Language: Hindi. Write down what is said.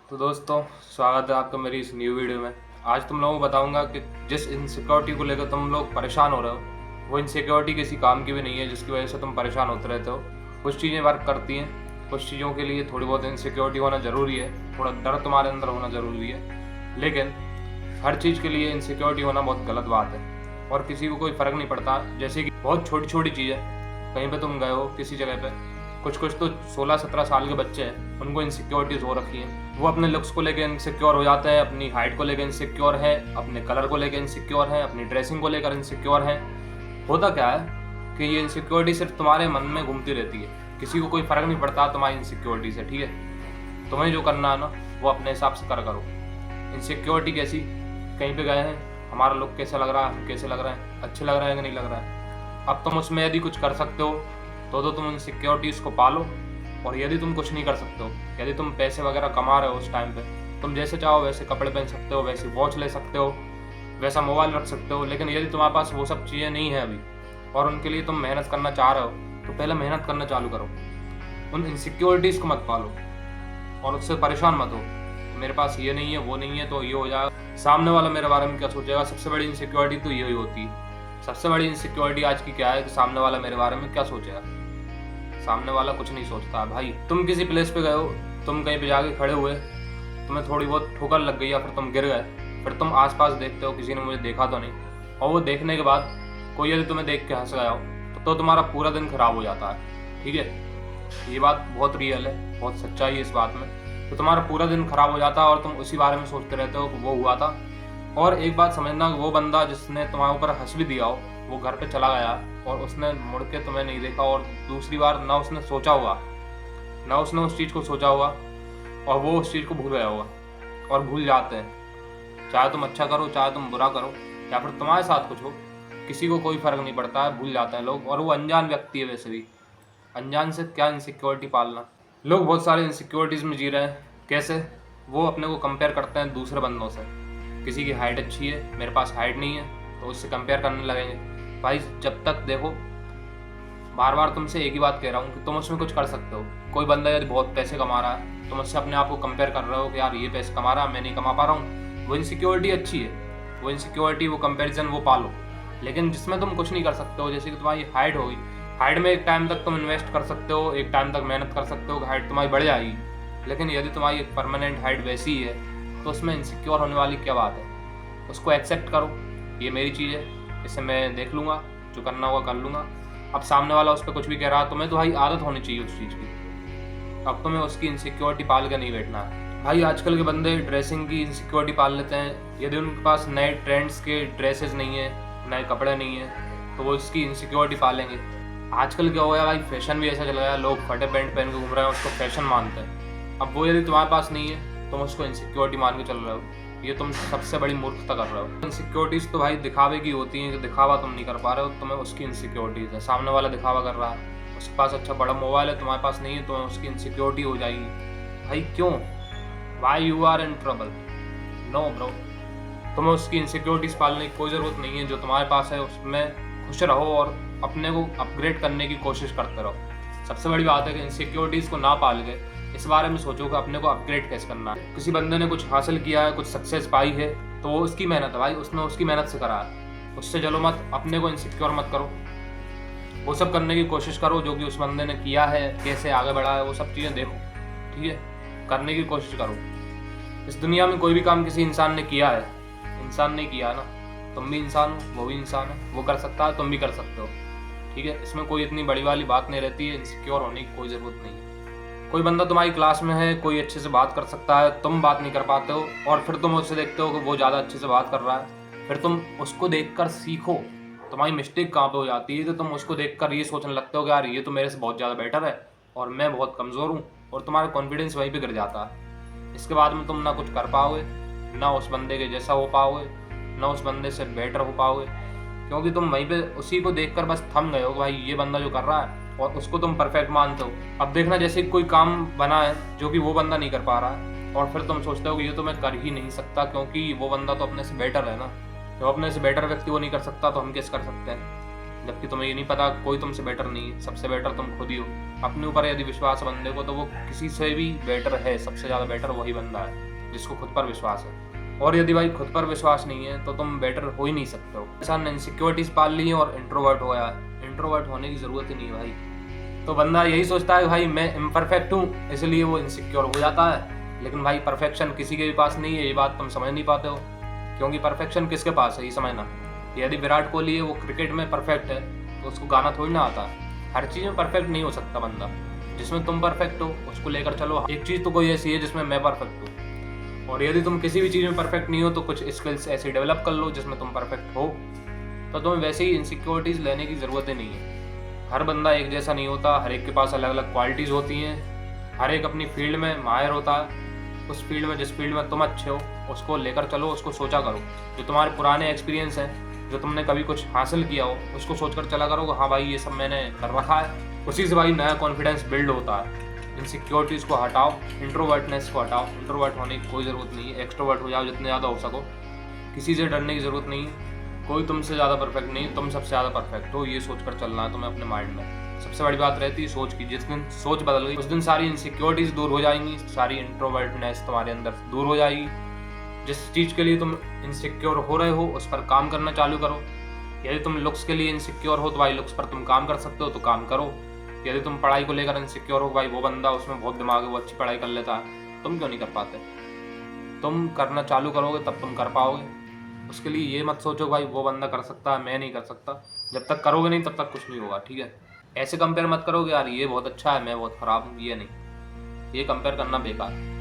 तो दोस्तों, स्वागत है आपका मेरी इस न्यू वीडियो में। आज तुम लोगों को बताऊंगा कि जिस इनसिक्योरिटी को लेकर तुम लोग परेशान हो रहे हो, वो इनसिक्योरिटी किसी काम की भी नहीं है जिसकी वजह से तुम परेशान होते रहते हो। कुछ चीज़ें वर्क करती हैं, कुछ चीज़ों के लिए थोड़ी बहुत इनसिक्योरिटी होना ज़रूरी है, थोड़ा डर तुम्हारे अंदर होना ज़रूरी है। लेकिन हर चीज़ के लिए इनसिक्योरिटी होना बहुत गलत बात है और किसी को कोई फ़र्क नहीं पड़ता। जैसे कि बहुत छोटी छोटी चीज़ें, कहीं पे तुम गए हो किसी जगह पे, कुछ कुछ तो 16-17 साल के बच्चे हैं, उनको इनसिक्योरिटीज़ हो रखी हैं। वो अपने लुक्स को लेकर इनसिक्योर हो जाते हैं, अपनी हाइट को लेकर इनसिक्योर है, अपने कलर को लेकर इनसिक्योर हैं, अपनी ड्रेसिंग को लेकर इनसिक्योर हैं। होता क्या है कि ये इनसिक्योरिटी सिर्फ तुम्हारे मन में घूमती रहती है, किसी को कोई फ़र्क नहीं पड़ता तुम्हारी इनसिक्योरिटी से। ठीक है, तुम्हें जो करना है ना वो अपने हिसाब से करो। इनसिक्योरिटी कैसी, कहीं पे गए हैं, हमारा लुक कैसा लग रहा है, कैसे लग रहा है, अच्छे लग रहा है कि नहीं लग रहा है। अब तुम उसमें यदि कुछ कर सकते हो तो तुम इनसिक्योरिटीज़ को पालो, और यदि तुम कुछ नहीं कर सकते हो, यदि तुम पैसे वगैरह कमा रहे हो उस टाइम पे, तुम जैसे चाहो वैसे कपड़े पहन सकते हो, वैसी वॉच ले सकते हो, वैसा मोबाइल रख सकते हो। लेकिन यदि तुम्हारे पास वो सब चीज़ें नहीं है अभी और उनके लिए तुम मेहनत करना चाह रहे हो, तो पहले मेहनत करना चालू करो। उन इनसिक्योरिटीज़ को मत पालो और उससे परेशान मत हो, मेरे पास ये नहीं है, वो नहीं है, तो ये हो जाएगा, सामने वाला मेरे बारे में क्या सोचेगा। सबसे बड़ी इनसिक्योरिटी तो यही होती है। सबसे बड़ी इनसिक्योरिटी आज की क्या है कि सामने वाला मेरे बारे में क्या सोचेगा। सामने वाला कुछ नहीं सोचता भाई। तुम किसी प्लेस पे गए हो, तुम कहीं पे जाके खड़े हुए, तुम्हें थोड़ी बहुत ठोकर लग गई या फिर तुम गिर गए, फिर तुम आसपास देखते हो किसी ने मुझे देखा तो नहीं, और वो देखने के बाद कोई यदि तुम्हें देख के हंस गया हो तो तुम्हारा पूरा दिन खराब हो जाता है। ठीक है, ये बात बहुत रियल है, बहुत सच्चाई है इस बात में। तो तुम्हारा पूरा दिन खराब हो जाता है और तुम उसी बारे में सोचते रहते हो कि वो हुआ था। और एक बात समझना, वो बंदा जिसने तुम्हारे ऊपर हंस भी दिया हो, वो घर पे चला गया और उसने मुड़ के तुम्हें नहीं देखा, और दूसरी बार ना उसने सोचा होगा, ना उसने उस चीज़ को सोचा होगा, और वो उस चीज़ को भूल गया होगा। और भूल जाते हैं, चाहे तुम अच्छा करो, चाहे तुम बुरा करो, या फिर तुम्हारे साथ कुछ हो, किसी को कोई फ़र्क नहीं पड़ता है, भूल जाते हैं लोग। और वो अनजान व्यक्ति है, वैसे भी अनजान से क्या इनसिक्योरिटी पालना। लोग बहुत सारे इनसिक्योरिटीज़ में जी रहे हैं। कैसे? वो अपने को कंपेयर करते हैं दूसरे बंदों से। किसी की हाइट अच्छी है, मेरे पास हाइट नहीं है, तो उससे कंपेयर करने लगेंगे। भाई जब तक देखो, बार बार तुमसे एक ही बात कह रहा हूँ कि तुम उसमें कुछ कर सकते हो। कोई बंदा यदि बहुत पैसे कमा रहा है, तुम उससे अपने आप को कंपेयर कर रहे हो कि यार ये पैसे कमा रहा है, मैं नहीं कमा पा रहा हूँ, वो इनसिक्योरिटी अच्छी है। वो इनसिक्योरिटी, वो कंपेरिजन, वो पालो। लेकिन जिसमें तुम कुछ नहीं कर सकते हो, जैसे कि तुम्हारी हाइट होगी, हाइट में एक टाइम तक तुम इन्वेस्ट कर सकते हो, एक टाइम तक मेहनत कर सकते हो कि हाइट तुम्हारी बढ़ जाएगी। लेकिन यदि तुम्हारी एक परमानेंट हाइट वैसी ही है, तो उसमें इनसिक्योर होने वाली क्या बात है। उसको एक्सेप्ट करो, ये मेरी चीज़ है, इसे मैं देख लूँगा, जो करना होगा कर लूँगा। अब सामने वाला उस पर कुछ भी कह रहा है, तुम्हें तो भाई आदत होनी चाहिए उस चीज़ की। अब तुम्हें उसकी इनसिक्योरिटी पाल के नहीं बैठना है। भाई आजकल के बंदे ड्रेसिंग की इनसिक्योरिटी पाल लेते हैं। यदि उनके पास नए ट्रेंड्स के ड्रेसेस नहीं है, नए कपड़े नहीं है, तो वो इसकी इनसिक्योरिटी पालेंगे। आजकल क्या हो गया भाई, फैशन भी ऐसा चल गया, लोग फटे पैंट पहन के घूम रहे हैं, उसको फैशन मानते हैं। अब वो यदि तुम्हारे पास नहीं है, तुम उसको इनसिक्योरिटी मान के चल रहे हो, ये तुम सबसे बड़ी मूर्खता कर रहे हो। इनसिक्योरिटीज़ तो भाई दिखावे की होती हैं, कि दिखावा तुम नहीं कर पा रहे हो, तुम्हें उसकी इनसिक्योरिटीज़ है। सामने वाला दिखावा कर रहा है, उसके पास अच्छा बड़ा मोबाइल है, तुम्हारे पास नहीं है, तो उसकी इनसिक्योरिटी हो जाएगी। भाई क्यों? Why you are in trouble? No bro, तुम्हें उसकी इनसिक्योरिटीज़ पालने की कोई ज़रूरत नहीं है। जो तुम्हारे पास है उसमें खुश रहो और अपने को अपग्रेड करने की कोशिश करते रहो। सबसे बड़ी बात है कि इनसिक्योरिटीज़ को ना पाल के इस बारे में सोचो कि अपने को अपग्रेड कैसे करना है। किसी बंदे ने कुछ हासिल किया है, कुछ सक्सेस पाई है, तो वो उसकी मेहनत है भाई, उसने उसकी मेहनत से करा है, उससे जलो मत, अपने को इनसिक्योर मत करो। वो सब करने की कोशिश करो जो कि उस बंदे ने किया है, कैसे आगे बढ़ा है, वो सब चीज़ें देखो। ठीक है, करने की कोशिश करो। इस दुनिया में कोई भी काम किसी इंसान ने किया है, इंसान ने किया ना, तुम भी इंसान हो, वो भी इंसान है, वो कर सकता है, तुम भी कर सकते हो। ठीक है, इसमें कोई इतनी बड़ी वाली बात नहीं रहती है, इनसिक्योर होने की कोई ज़रूरत नहीं है। कोई बंदा तुम्हारी क्लास में है, कोई अच्छे से बात कर सकता है, तुम बात नहीं कर पाते हो, और फिर तुम उससे देखते हो कि वो ज़्यादा अच्छे से बात कर रहा है, फिर तुम उसको देखकर सीखो। तुम्हारी मिस्टेक कहाँ पे हो जाती है कि तुम उसको देखकर ये सोचने लगते हो कि यार ये तो मेरे से बहुत ज़्यादा बेटर है और मैं बहुत कमज़ोर हूँ, और तुम्हारा कॉन्फिडेंस वहीं पर गिर जाता है। इसके बाद में तुम ना कुछ कर पाओगे, ना उस बंदे के जैसा हो पाओगे, ना उस बंदे से बेटर हो पाओगे, क्योंकि तुम वहीं पे उसी को देखकर बस थम गए हो कि भाई ये बंदा जो कर रहा है, और उसको तुम परफेक्ट मानते हो। अब देखना, जैसे कोई काम बना है जो कि वो बंदा नहीं कर पा रहा है, और फिर तुम सोचते हो कि ये तो मैं कर ही नहीं सकता क्योंकि वो बंदा तो अपने से बेटर है ना। जब अपने से बेटर व्यक्ति वो नहीं कर सकता तो हम कैसे कर सकते हैं। जबकि तुम्हें ये नहीं पता कोई तुमसे बेटर नहीं है, सबसे बेटर तुम खुद ही हो। अपने ऊपर यदि विश्वास है बंदे को तो वो किसी से भी बेटर है, सबसे ज़्यादा बेटर वही बंदा है जिसको खुद पर विश्वास है। और यदि भाई खुद पर विश्वास नहीं है तो तुम बेटर हो ही नहीं सकते हो। इंसान ने इनसिक्योरिटीज पाल ली है और इंट्रोवर्ट हो गया है। इंट्रोवर्ट होने की ज़रूरत ही नहीं है भाई। तो बंदा यही सोचता है भाई मैं इम्परफेक्ट हूँ, इसलिए वो इनसिक्योर हो जाता है। लेकिन भाई परफेक्शन किसी के भी पास नहीं है, ये बात तुम समझ नहीं पाते हो। क्योंकि परफेक्शन किसके पास है ये समझना। यदि विराट कोहली है वो क्रिकेट में परफेक्ट है तो उसको गाना थोड़ी ना आता। हर चीज़ में परफेक्ट नहीं हो सकता बंदा। जिसमें तुम परफेक्ट हो उसको लेकर चलो। एक चीज़ तो कोई ऐसी है जिसमें मैं परफेक्ट हूँ, और यदि तुम किसी भी चीज़ में परफेक्ट नहीं हो तो कुछ स्किल्स ऐसे डेवलप कर लो जिसमें तुम परफेक्ट हो। तो तुम्हें वैसे ही इनसिक्योरिटीज़ लेने की ज़रूरत ही नहीं है। हर बंदा एक जैसा नहीं होता, हर एक के पास अलग अलग क्वालिटीज़ होती हैं। हर एक अपनी फील्ड में माहिर होता है। उस फील्ड में, जिस फील्ड में तुम अच्छे हो उसको लेकर चलो, उसको सोचा करो। जो तुम्हारे पुराने एक्सपीरियंस हैं, जो तुमने कभी कुछ हासिल किया हो उसको सोचकर चला करो हाँ भाई ये सब मैंने कर रखा है। उसी से भाई नया कॉन्फिडेंस बिल्ड होता है। इनसिक्योरिटीज़ को हटाओ, इंट्रोवर्टनेस को हटाओ। इंट्रोवर्ट होने की कोई ज़रूरत नहीं है, एक्सट्रोवर्ट हो जाओ जितने ज़्यादा हो सको। किसी से डरने की ज़रूरत नहीं है। कोई तुमसे ज़्यादा परफेक्ट नहीं, तुम सबसे ज़्यादा परफेक्ट हो, ये सोच कर चलना है तुम्हें अपने माइंड में। सबसे बड़ी बात रहती है सोच की। जिस दिन सोच बदल गई उस दिन सारी इनसिक्योरिटीज़ दूर हो जाएंगी, सारी इंट्रोवर्टनेस तुम्हारे अंदर दूर हो जाएगी। जिस चीज़ के लिए तुम इनसिक्योर हो रहे हो उस पर काम करना चालू करो। यदि तुम लुक्स के लिए इनसिक्योर हो तो भाई लुक्स पर तुम काम कर सकते हो तो काम करो। यदि तुम पढ़ाई को लेकर इनसिक्योर हो, भाई वो बंदा उसमें बहुत दिमाग है, वो अच्छी पढ़ाई कर लेता है, तुम क्यों नहीं कर पाते? तुम करना चालू करोगे तब तुम कर पाओगे। उसके लिए ये मत सोचो भाई वो बंदा कर सकता है मैं नहीं कर सकता। जब तक करोगे नहीं तब तक कुछ नहीं होगा, ठीक है? ऐसे कंपेयर मत करोगे यार ये बहुत अच्छा है मैं बहुत ख़राब हूँ, ये नहीं, ये कंपेयर करना बेकार है।